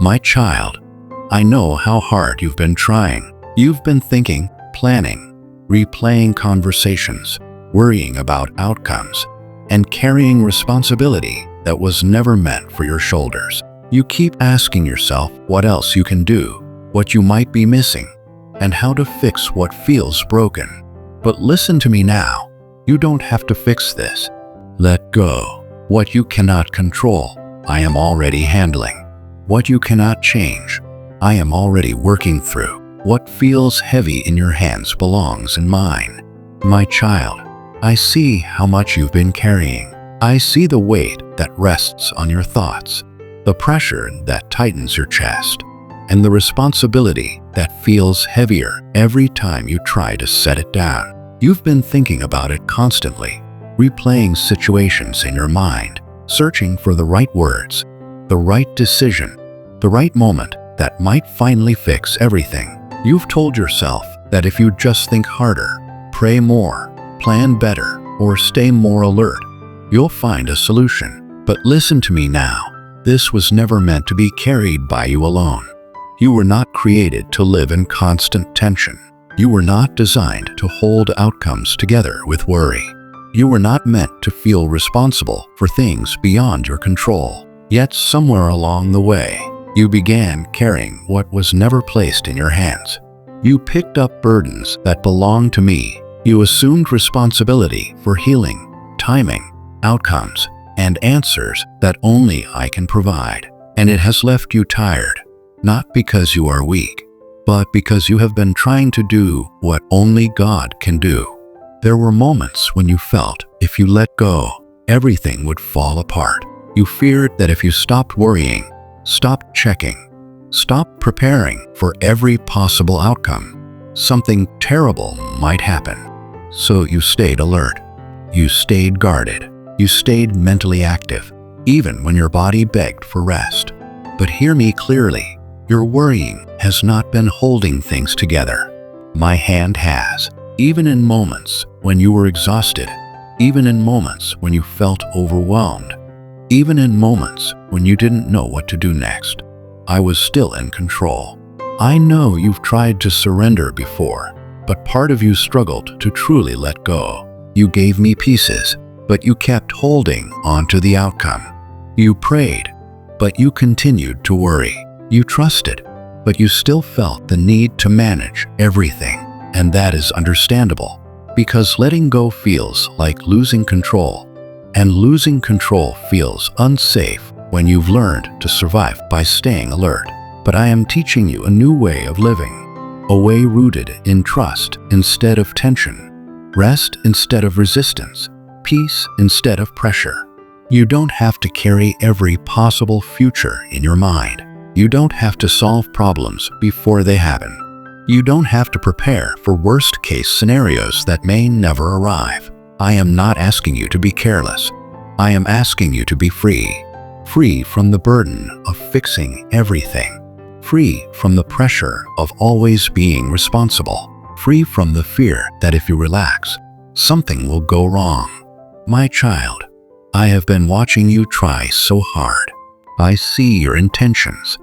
My child, I know how hard you've been trying. You've been thinking, planning, replaying conversations, worrying about outcomes, and carrying responsibility that was never meant for your shoulders. You keep asking yourself what else you can do, what you might be missing, and how to fix what feels broken. But listen to me now. You don't have to fix this. Let go. What you cannot control, I am already handling. What you cannot change, I am already working through. What feels heavy in your hands belongs in mine. My child, I see how much you've been carrying. I see the weight that rests on your thoughts, the pressure that tightens your chest, and the responsibility that feels heavier every time you try to set it down. You've been thinking about it constantly, replaying situations in your mind, searching for the right words, the right decision, the right moment that might finally fix everything. You've told yourself that if you just think harder, pray more, plan better, or stay more alert, you'll find a solution. But listen to me now. This was never meant to be carried by you alone. You were not created to live in constant tension. You were not designed to hold outcomes together with worry. You were not meant to feel responsible for things beyond your control. Yet somewhere along the way, you began carrying what was never placed in your hands. You picked up burdens that belonged to me. You assumed responsibility for healing, timing, outcomes, and answers that only I can provide. And it has left you tired, not because you are weak, but because you have been trying to do what only God can do. There were moments when you felt if you let go, everything would fall apart. You feared that if you stopped worrying, stopped checking, stopped preparing for every possible outcome, something terrible might happen. So you stayed alert. You stayed guarded. You stayed mentally active, even when your body begged for rest. But hear me clearly. Your worrying has not been holding things together. My hand has. Even in moments when you were exhausted, even in moments when you felt overwhelmed, even in moments when you didn't know what to do next, I was still in control. I know you've tried to surrender before, but part of you struggled to truly let go. You gave me pieces, but you kept holding on to the outcome. You prayed, but you continued to worry. You trusted, but you still felt the need to manage everything. And that is understandable, because letting go feels like losing control, and losing control feels unsafe when you've learned to survive by staying alert. But I am teaching you a new way of living, a way rooted in trust instead of tension, rest instead of resistance, peace instead of pressure. You don't have to carry every possible future in your mind. You don't have to solve problems before they happen. You don't have to prepare for worst-case scenarios that may never arrive. I am not asking you to be careless. I am asking you to be free. Free from the burden of fixing everything. Free from the pressure of always being responsible. Free from the fear that if you relax, something will go wrong. My child, I have been watching you try so hard. I see your intentions.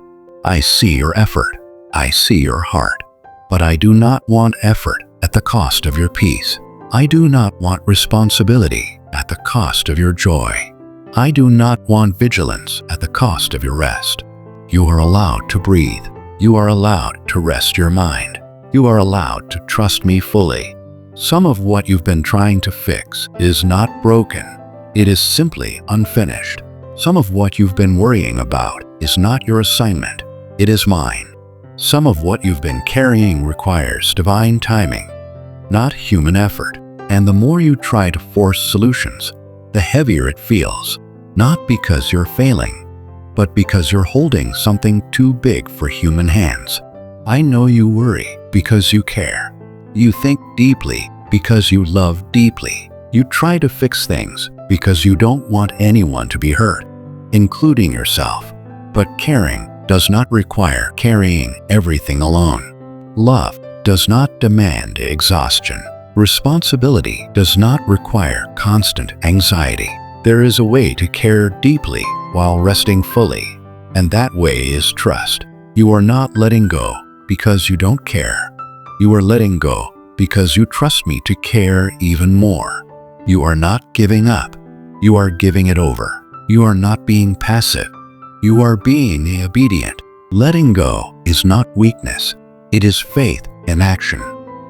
I see your effort. I see your heart. But I do not want effort at the cost of your peace. I do not want responsibility at the cost of your joy. I do not want vigilance at the cost of your rest. You are allowed to breathe. You are allowed to rest your mind. You are allowed to trust me fully. Some of what you've been trying to fix is not broken. It is simply unfinished. Some of what you've been worrying about is not your assignment. It is mine. Some of what you've been carrying requires divine timing, not human effort. And the more you try to force solutions, the heavier it feels, not because you're failing, but because you're holding something too big for human hands. I know you worry because you care. You think deeply because you love deeply. You try to fix things because you don't want anyone to be hurt, including yourself. But caring does not require carrying everything alone. Love does not demand exhaustion. Responsibility does not require constant anxiety. There is a way to care deeply while resting fully. And that way is trust. You are not letting go because you don't care. You are letting go because you trust me to care even more. You are not giving up. You are giving it over. You are not being passive. You are being obedient. Letting go is not weakness. It is faith in action.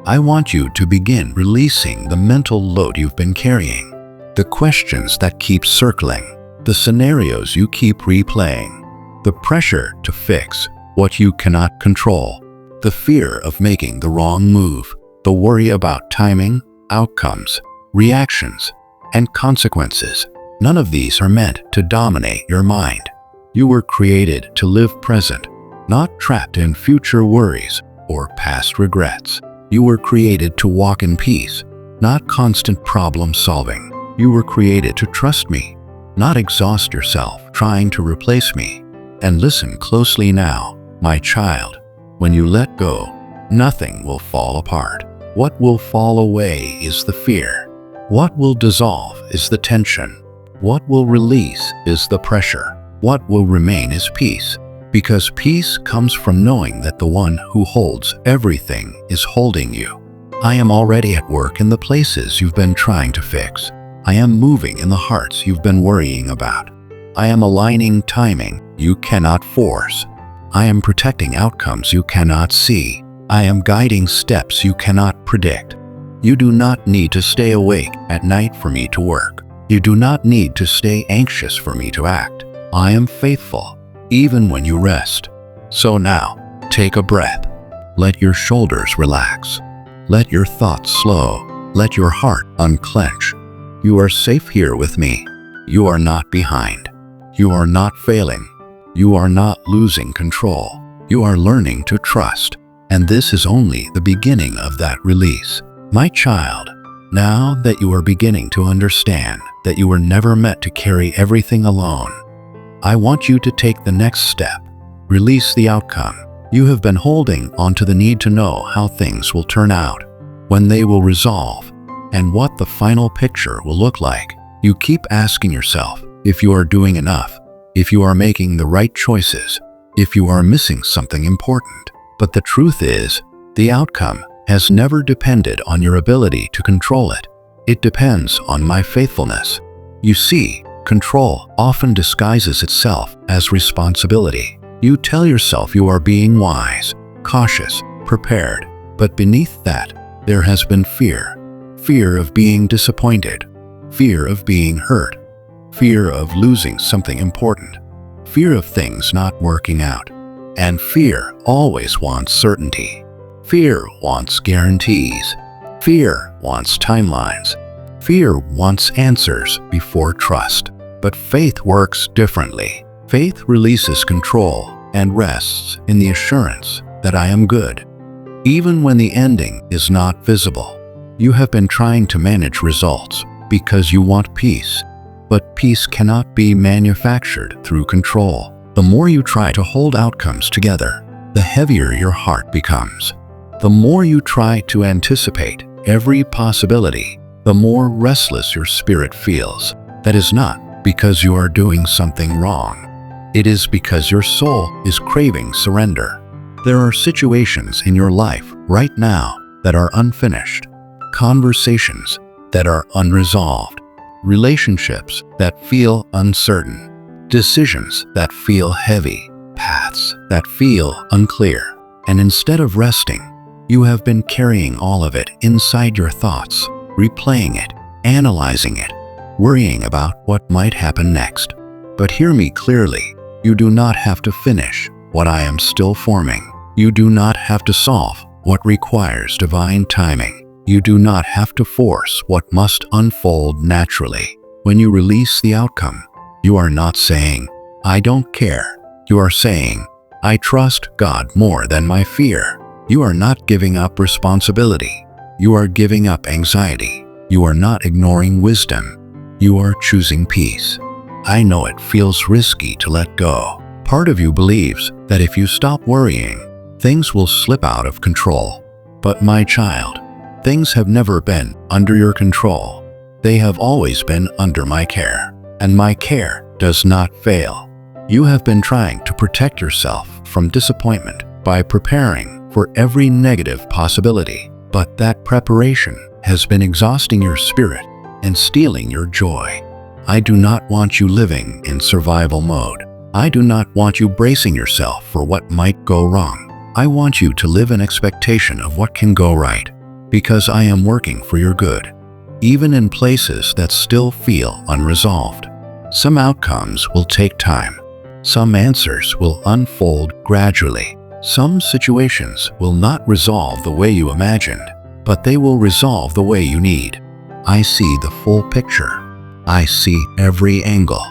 I want you to begin releasing the mental load you've been carrying, the questions that keep circling, the scenarios you keep replaying, the pressure to fix what you cannot control, the fear of making the wrong move, the worry about timing, outcomes, reactions, and consequences. None of these are meant to dominate your mind. You were created to live present, not trapped in future worries or past regrets. You were created to walk in peace, not constant problem solving. You were created to trust me, not exhaust yourself trying to replace me. And listen closely now, my child. When you let go, nothing will fall apart. What will fall away is the fear. What will dissolve is the tension. What will release is the pressure. What will remain is peace. Because peace comes from knowing that the one who holds everything is holding you. I am already at work in the places you've been trying to fix. I am moving in the hearts you've been worrying about. I am aligning timing you cannot force. I am protecting outcomes you cannot see. I am guiding steps you cannot predict. You do not need to stay awake at night for me to work. You do not need to stay anxious for me to act. I am faithful, even when you rest. So now, take a breath. Let your shoulders relax. Let your thoughts slow. Let your heart unclench. You are safe here with me. You are not behind. You are not failing. You are not losing control. You are learning to trust. And this is only the beginning of that release. My child, now that you are beginning to understand that you were never meant to carry everything alone, I want you to take the next step. Release the outcome. You have been holding onto the need to know how things will turn out, when they will resolve, and what the final picture will look like. You keep asking yourself if you are doing enough, if you are making the right choices, if you are missing something important. But the truth is, the outcome has never depended on your ability to control it. It depends on my faithfulness. You see, control often disguises itself as responsibility. You tell yourself you are being wise, cautious, prepared, but beneath that, there has been fear. Fear of being disappointed, fear of being hurt, fear of losing something important, fear of things not working out. And fear always wants certainty. Fear wants guarantees. Fear wants timelines. Fear wants answers before trust. But faith works differently. Faith releases control and rests in the assurance that I am good. Even when the ending is not visible, you have been trying to manage results because you want peace. But peace cannot be manufactured through control. The more you try to hold outcomes together, the heavier your heart becomes. The more you try to anticipate every possibility, the more restless your spirit feels. That is not because you are doing something wrong. It is because your soul is craving surrender. There are situations in your life right now that are unfinished, conversations that are unresolved, relationships that feel uncertain, decisions that feel heavy, paths that feel unclear. And instead of resting, you have been carrying all of it inside your thoughts, replaying it, analyzing it, worrying about what might happen next. But hear me clearly, you do not have to finish what I am still forming. You do not have to solve what requires divine timing. You do not have to force what must unfold naturally. When you release the outcome, you are not saying, I don't care. You are saying, I trust God more than my fear. You are not giving up responsibility. You are giving up anxiety. You are not ignoring wisdom. You are choosing peace. I know it feels risky to let go. Part of you believes that if you stop worrying, things will slip out of control. But my child, things have never been under your control. They have always been under my care. And my care does not fail. You have been trying to protect yourself from disappointment by preparing for every negative possibility, but that preparation has been exhausting your spirit and stealing your joy. I do not want you living in survival mode. I do not want you bracing yourself for what might go wrong. I want you to live in expectation of what can go right, because I am working for your good, even in places that still feel unresolved. Some outcomes will take time. Some answers will unfold gradually. Some situations will not resolve the way you imagined, but they will resolve the way you need. I see the full picture. I see every angle.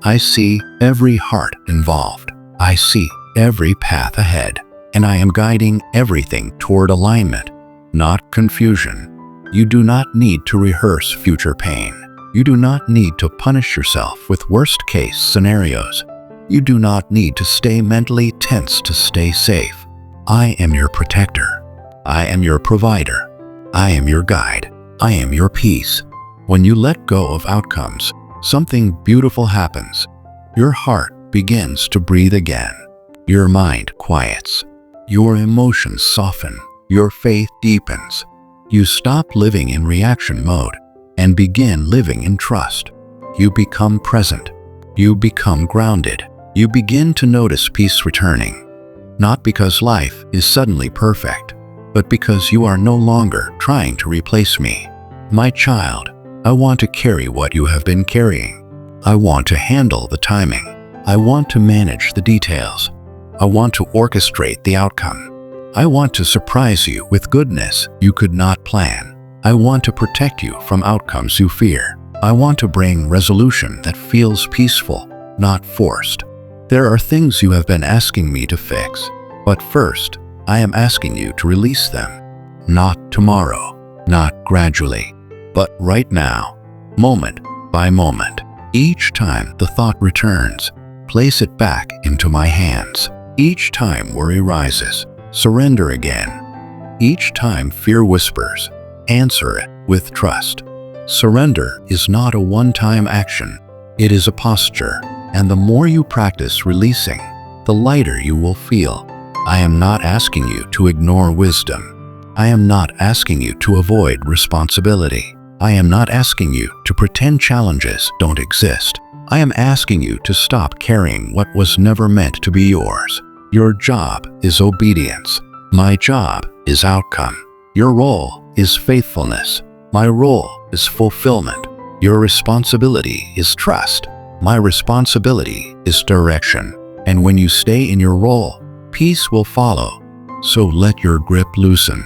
I see every heart involved. I see every path ahead, and I am guiding everything toward alignment, not confusion. You do not need to rehearse future pain. You do not need to punish yourself with worst-case scenarios. You do not need to stay mentally tense to stay safe. I am your protector. I am your provider. I am your guide. I am your peace. When you let go of outcomes, something beautiful happens. Your heart begins to breathe again. Your mind quiets. Your emotions soften. Your faith deepens. You stop living in reaction mode and begin living in trust. You become present. You become grounded. You begin to notice peace returning, not because life is suddenly perfect, but because you are no longer trying to replace me. My child, I want to carry what you have been carrying. I want to handle the timing. I want to manage the details. I want to orchestrate the outcome. I want to surprise you with goodness you could not plan. I want to protect you from outcomes you fear. I want to bring resolution that feels peaceful, not forced. There are things you have been asking me to fix, but first, I am asking you to release them. Not tomorrow, not gradually, but right now, moment by moment. Each time the thought returns, place it back into my hands. Each time worry rises, surrender again. Each time fear whispers, answer it with trust. Surrender is not a one-time action. It is a posture. And the more you practice releasing, the lighter you will feel. I am not asking you to ignore wisdom. I am not asking you to avoid responsibility. I am not asking you to pretend challenges don't exist. I am asking you to stop carrying what was never meant to be yours. Your job is obedience. My job is outcome. Your role is faithfulness. My role is fulfillment. Your responsibility is trust. My responsibility is direction, and when you stay in your role, peace will follow. So let your grip loosen.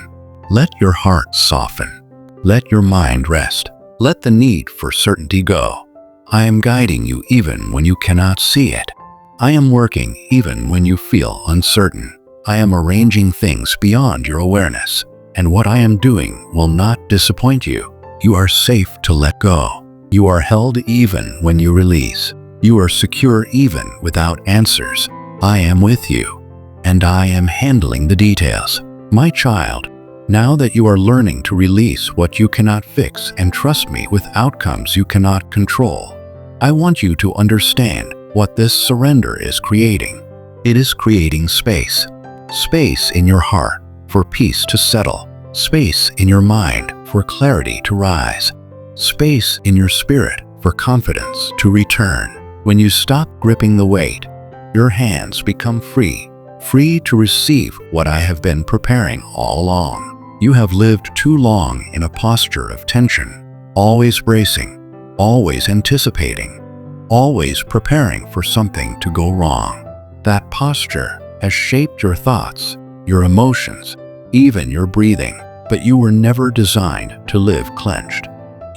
Let your heart soften. Let your mind rest. Let the need for certainty go. I am guiding you even when you cannot see it. I am working even when you feel uncertain. I am arranging things beyond your awareness, and what I am doing will not disappoint you. You are safe to let go. You are held even when you release. You are secure even without answers. I am with you, and I am handling the details. My child, now that you are learning to release what you cannot fix and trust me with outcomes you cannot control, I want you to understand what this surrender is creating. It is creating space. Space in your heart for peace to settle. Space in your mind for clarity to rise. Space in your spirit for confidence to return. When you stop gripping the weight, your hands become free, free to receive what I have been preparing all along. You have lived too long in a posture of tension, always bracing, always anticipating, always preparing for something to go wrong. That posture has shaped your thoughts, your emotions, even your breathing, but you were never designed to live clenched.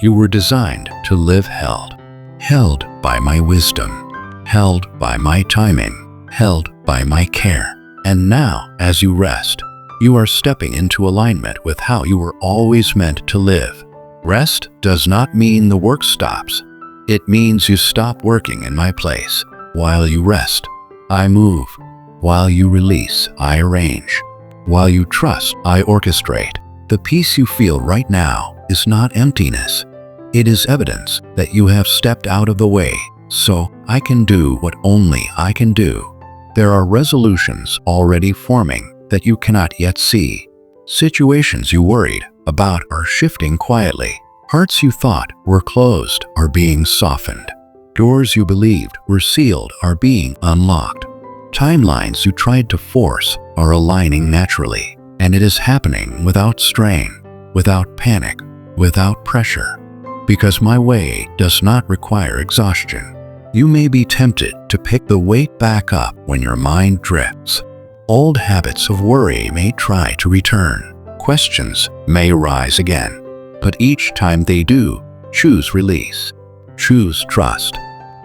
You were designed to live held by my wisdom, held by my timing, held by my care. And now, as you rest, you are stepping into alignment with how you were always meant to live. Rest does not mean the work stops. It means you stop working in my place. While you rest, I move. While you release, I arrange. While you trust, I orchestrate. The peace you feel right now is not emptiness. It is evidence that you have stepped out of the way so I can do what only I can do. There are resolutions already forming that you cannot yet see. Situations you worried about are shifting quietly. Hearts you thought were closed are being softened. Doors you believed were sealed are being unlocked. Timelines you tried to force are aligning naturally, and it is happening without strain, without panic, without pressure. Because my way does not require exhaustion. You may be tempted to pick the weight back up when your mind drifts. Old habits of worry may try to return. Questions may arise again. But each time they do, choose release. Choose trust.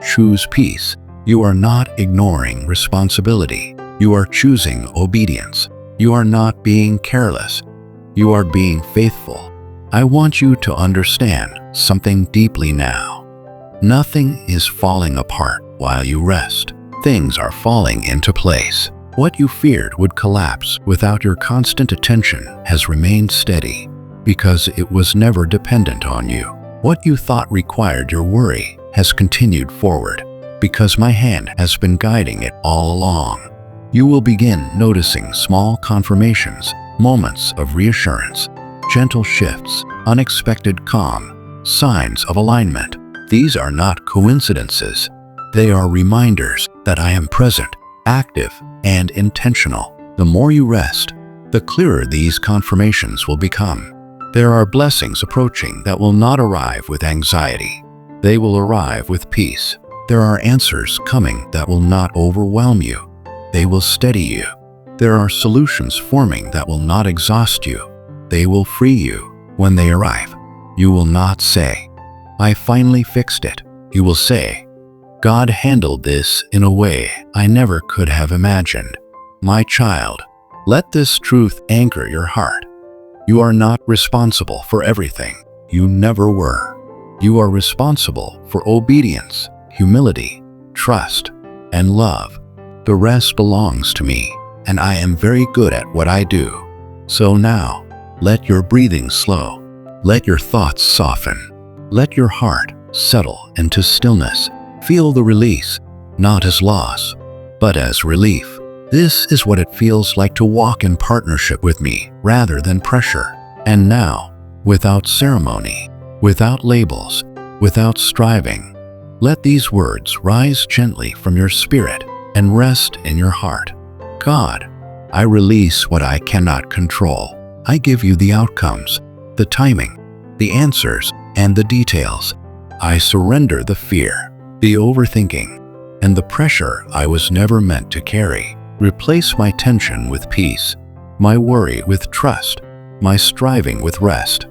Choose peace. You are not ignoring responsibility. You are choosing obedience. You are not being careless. You are being faithful. I want you to understand something deeply now. Nothing is falling apart while you rest. Things are falling into place. What you feared would collapse without your constant attention has remained steady because it was never dependent on you. What you thought required your worry has continued forward because my hand has been guiding it all along. You will begin noticing small confirmations, moments of reassurance, gentle shifts, unexpected calm, signs of alignment. These are not coincidences. They are reminders that I am present, active, and intentional. The more you rest, the clearer these confirmations will become. There are blessings approaching that will not arrive with anxiety. They will arrive with peace. There are answers coming that will not overwhelm you. They will steady you. There are solutions forming that will not exhaust you. They will free you. When they arrive, you will not say, "I finally fixed it." You will say, "God handled this in a way I never could have imagined." My child, let this truth anchor your heart. You are not responsible for everything. You never were. You are responsible for obedience, humility, trust, and love. The rest belongs to me, and I am very good at what I do. So now, let your breathing slow. Let your thoughts soften. Let your heart settle into stillness. Feel the release, not as loss, but as relief. This is what it feels like to walk in partnership with me rather than pressure. And now, without ceremony, without labels, without striving, let these words rise gently from your spirit and rest in your heart. God, I release what I cannot control. I give you the outcomes, the timing, the answers, and the details. I surrender the fear, the overthinking, and the pressure I was never meant to carry. Replace my tension with peace, my worry with trust, my striving with rest.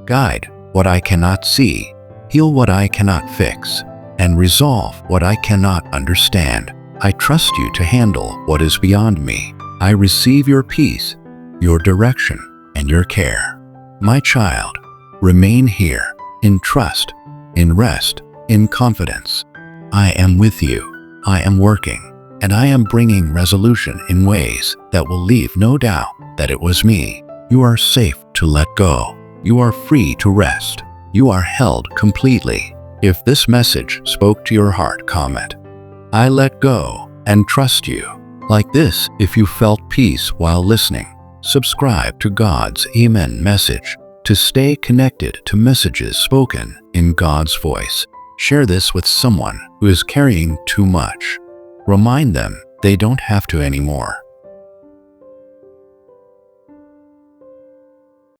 Guide what I cannot see, heal what I cannot fix, and resolve what I cannot understand. I trust you to handle what is beyond me. I receive your peace, your direction, and your care. My child, remain here, in trust, in rest, in confidence. I am with you. I am working. And I am bringing resolution in ways that will leave no doubt that it was me. You are safe to let go. You are free to rest. You are held completely. If this message spoke to your heart, comment, "I let go and trust you." Like this, if you felt peace while listening. Subscribe to God's Amen message to stay connected to messages spoken in God's voice. Share this with someone who is carrying too much. Remind them they don't have to anymore.